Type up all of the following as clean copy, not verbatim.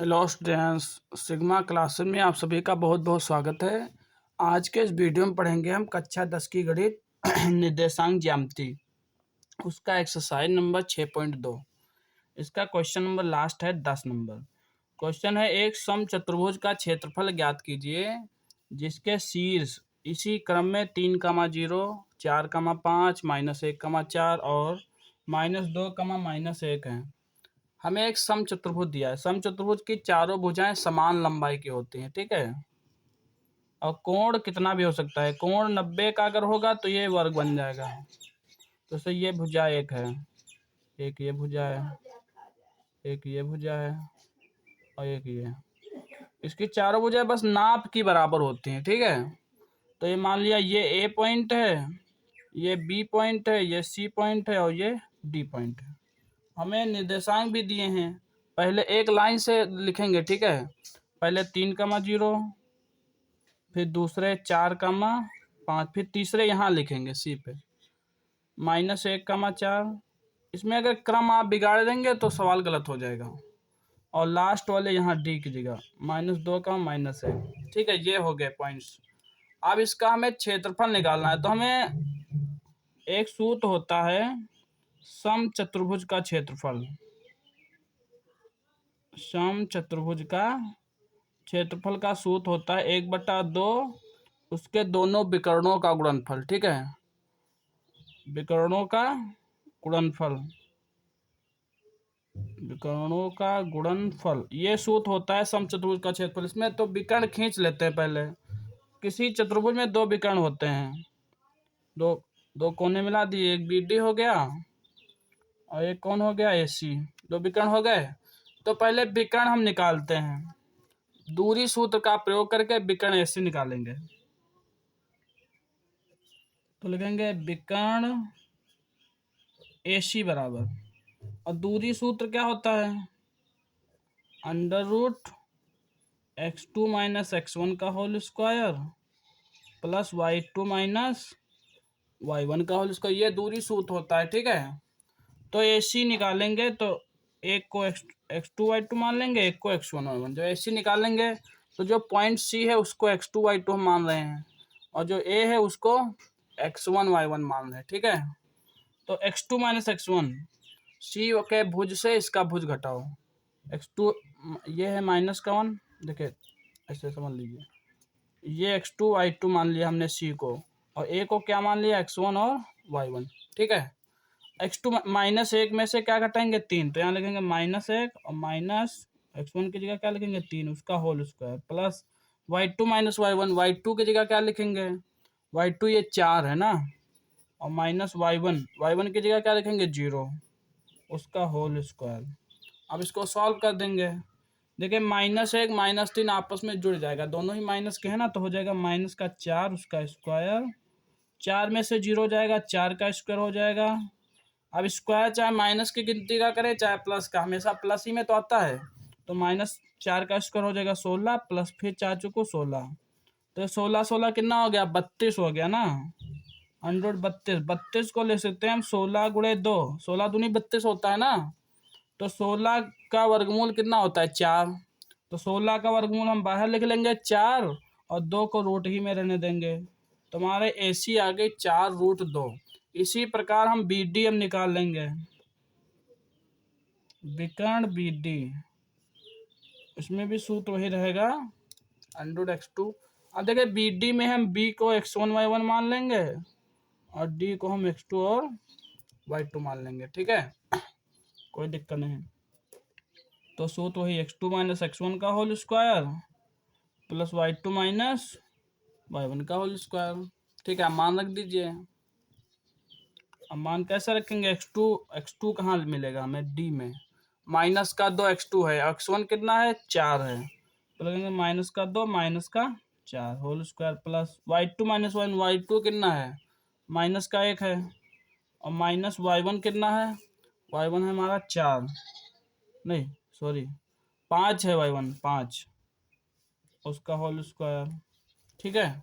Hello students, sigma classes में आप सभी का बहुत बहुत स्वागत है। आज के इस वीडियो में पढ़ेंगे हम कक्षा 10 की गणित निर्देशांक ज्यामिति, उसका एक्सरसाइज नंबर 6.2। इसका क्वेश्चन नंबर लास्ट है 10 नंबर। क्वेश्चन है, एक समचतुर्भुज का क्षेत्रफल ज्ञात कीजिए जिसके शीर्ष इसी क्रम में 3,0, 4,5, -1,4 और -2, -1 है। हमें एक समचतुर्भुज दिया है। समचतुर्भुज की चारों भुजाएं समान लंबाई की होती हैं, ठीक है। और कोण कितना भी हो सकता है। कोण 90 का अगर होगा तो ये वर्ग बन जाएगा। तो से ये भुजा एक है, एक ये भुजा है, एक ये भुजा है और एक ये। इसकी चारों भुजाएं बस नाप की बराबर होती हैं, ठीक है। तो ये मान लिया ये ए पॉइंट है, ये बी पॉइंट है, ये सी पॉइंट है और ये डी पॉइंट है। हमें निर्देशांक भी दिए हैं। पहले एक लाइन से लिखेंगे, ठीक है। पहले 3,0, फिर दूसरे 4,5, फिर तीसरे यहाँ लिखेंगे सी पे -1,4। इसमें अगर क्रम आप बिगाड़ देंगे तो सवाल गलत हो जाएगा। और लास्ट वाले यहाँ डी की जगह -2, -1, ठीक है। ये हो गए पॉइंट्स। अब इसका हमें क्षेत्रफल निकालना है। तो हमें एक सूत्र होता है समचतुर्भुज का क्षेत्रफल। समचतुर्भुज का क्षेत्रफल का सूत्र होता है 1/2 उसके दोनों विकर्णों का गुणनफल, ठीक है। विकर्णों का गुणनफल, विकर्णों का गुणनफल, ये सूत्र होता है समचतुर्भुज का क्षेत्रफल। इसमें तो विकर्ण खींच लेते हैं। पहले किसी चतुर्भुज में दो विकर्ण होते हैं, दो दो कोने मिला दिए, एक बी डी हो गया और एक कौन हो गया, ए सी। दो विकर्ण हो गए। तो पहले विकर्ण हम निकालते हैं। दूरी सूत्र का प्रयोग करके विकर्ण ए सी निकालेंगे। तो लिखेंगे विकर्ण ए सी बराबर, और दूरी सूत्र क्या होता है, √(x2 - x1) का whole square plus y2 - y1 का होल स्क्वायर। ये दूरी सूत्र होता है, ठीक है। तो ए सी निकालेंगे तो एक को x2 y2 मान लेंगे, एक को x1 y1। जो ए सी निकालेंगे तो जो पॉइंट सी है उसको x2 y2 हम मान रहे हैं, और जो ए है उसको x1 y1 मान रहे हैं, ठीक है। तो x2 - x1, सी के भुज से इसका भुज घटाओ। x2 ये है -1, देखिए ऐसे समझ लीजिए। ये x2 y2 मान लिया हमने सी को, और ए को क्या मान लिया, x1 और y1, ठीक है। x2 -1 में से क्या घटाएंगे, 3। तो यहाँ लिखेंगे -1 और -x1 की जगह क्या लिखेंगे, 3, उसका whole square plus y2 - y1। y2 की जगह क्या लिखेंगे, y2 ये 4 है ना, और -y1 की जगह क्या लिखेंगे, 0, उसका होल स्क्वायर। अब इसको सॉल्व कर देंगे। देखिए -1 -3 आपस में जुड़ जाएगा, दोनों ही माइनस के हैं ना, तो हो जाएगा -4 उसका स्क्वायर। 4 में से 0 जाएगा, 4 का स्क्वायर हो जाएगा। अब स्क्वायर चाहे माइनस की गिनती का करे चाहे प्लस का, हमेशा प्लस ही में तो आता है। तो -4 का स्क्वायर हो जाएगा 16, प्लस फिर 4 चुको 16। तो 16 कितना हो गया, 32 हो गया ना। 132 को ले सकते हैं हम 16 × 2, 16 दूनी 32 होता है ना। तो 16 का वर्गमूल कितना होता है, 4। तो 16 का वर्गमूल हम बाहर लिख लेंगे 4, और 2 को रूट ही में रहने देंगे। तो हमारे ए सी आ गई 4√2। इसी प्रकार हम बी डी हम निकाल लेंगे, विकर्ण बी डी। इसमें भी सूत्र वही रहेगा, √x2। अब देखिए बी डी में हम बी को x1 y1 मान लेंगे, और डी को हम x2 और y2 मान लेंगे, ठीक है। कोई दिक्कत नहीं। तो सूत्र वही x2 - x1 का whole square plus y2 - y1 का होल स्क्वायर, ठीक है। मान रख दीजिए। अब मान कैसे रखेंगे, x2 कहाँ मिलेगा हमें, डी में। माइनस का 2 x2 है, x1 कितना है, 4 है। तो लगेंगे -2 - 4 whole square plus y2 - 1, y2 कितना है, -1 है, और -y1 कितना है, y1 है हमारा 4, नहीं सॉरी 5 है, y1 5, उसका होल स्क्वायर, ठीक है।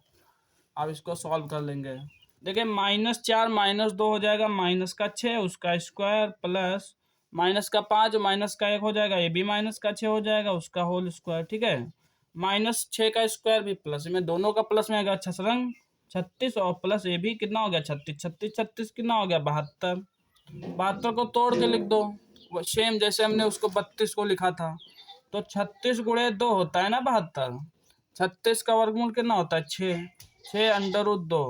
अब इसको सॉल्व कर लेंगे। देखिए -4 - 2 हो जाएगा -6 उसका स्क्वायर प्लस माइनस का 5 माइनस का 1 हो जाएगा, ये भी माइनस का 6 हो जाएगा, उसका होल स्क्वायर। ठीक है, -6 का स्क्वायर भी प्लस में, दोनों का प्लस में आएगा छसरंग 36, और प्लस ये भी कितना हो गया 36, 36 36 कितना हो गया 72। 72 को तोड़ के लिख दो, सेम जैसे हमने उसको 32 को लिखा था। तो 36 गुणे 2 होता है ना 72। 36 का वर्गमूल कितना होता है 6, 6 अंडर रूट 2।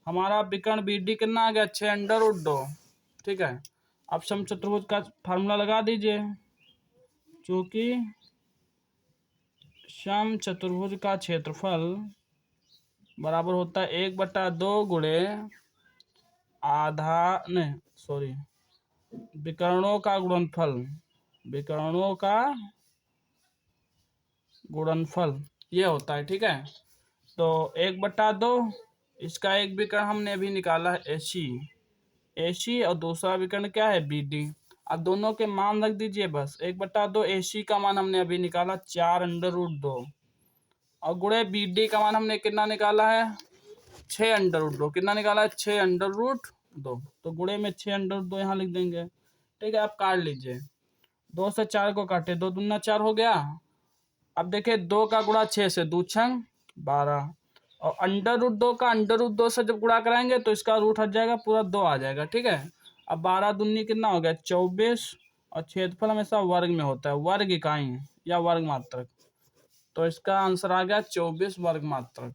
हमारा विकर्ण बी डी कितना आ गया 6 अंडर रूट 2। ठीक है, अब समचतुर्भुज का फार्मूला लगा दीजिए, क्योंकि समचतुर्भुज का क्षेत्रफल बराबर होता है 1/2 गुणे आधा, नहीं सॉरी, विकर्णों का गुणनफल, विकर्णों का गुणनफल ये होता है। ठीक है, तो 1/2, इसका एक विकर्ण हमने अभी निकाला है AC, AC और दूसरा विकर्ण क्या है BD। अब दोनों के मान रख दीजिए बस। 1/2 AC का मान हमने अभी निकाला 4 अंडर रूट 2, और गुणे BD का मान हमने कितना निकाला है 6 अंडर रूट 2। कितना निकाला है 6 अंडर रूट 2, तो गुणे में 6 अंडर रूट 2 यहाँ लिख देंगे। ठीक है, आप काट लीजिए, 2 से 4 को काटे, 2 दूना 4 हो गया। अब देखिए 2 का गुणा 6 से, 2 छंग 12, और अंडर रूट 2 का अंडर रूट 2 से जब गुणा कराएंगे तो इसका रूट हट जाएगा, पूरा 2 आ जाएगा। ठीक है, अब 12 दूनी कितना हो गया 24, और क्षेत्रफल हमेशा वर्ग में होता है, वर्ग इकाई या वर्ग मात्रक, तो इसका आंसर आ गया 24 वर्ग मात्रक।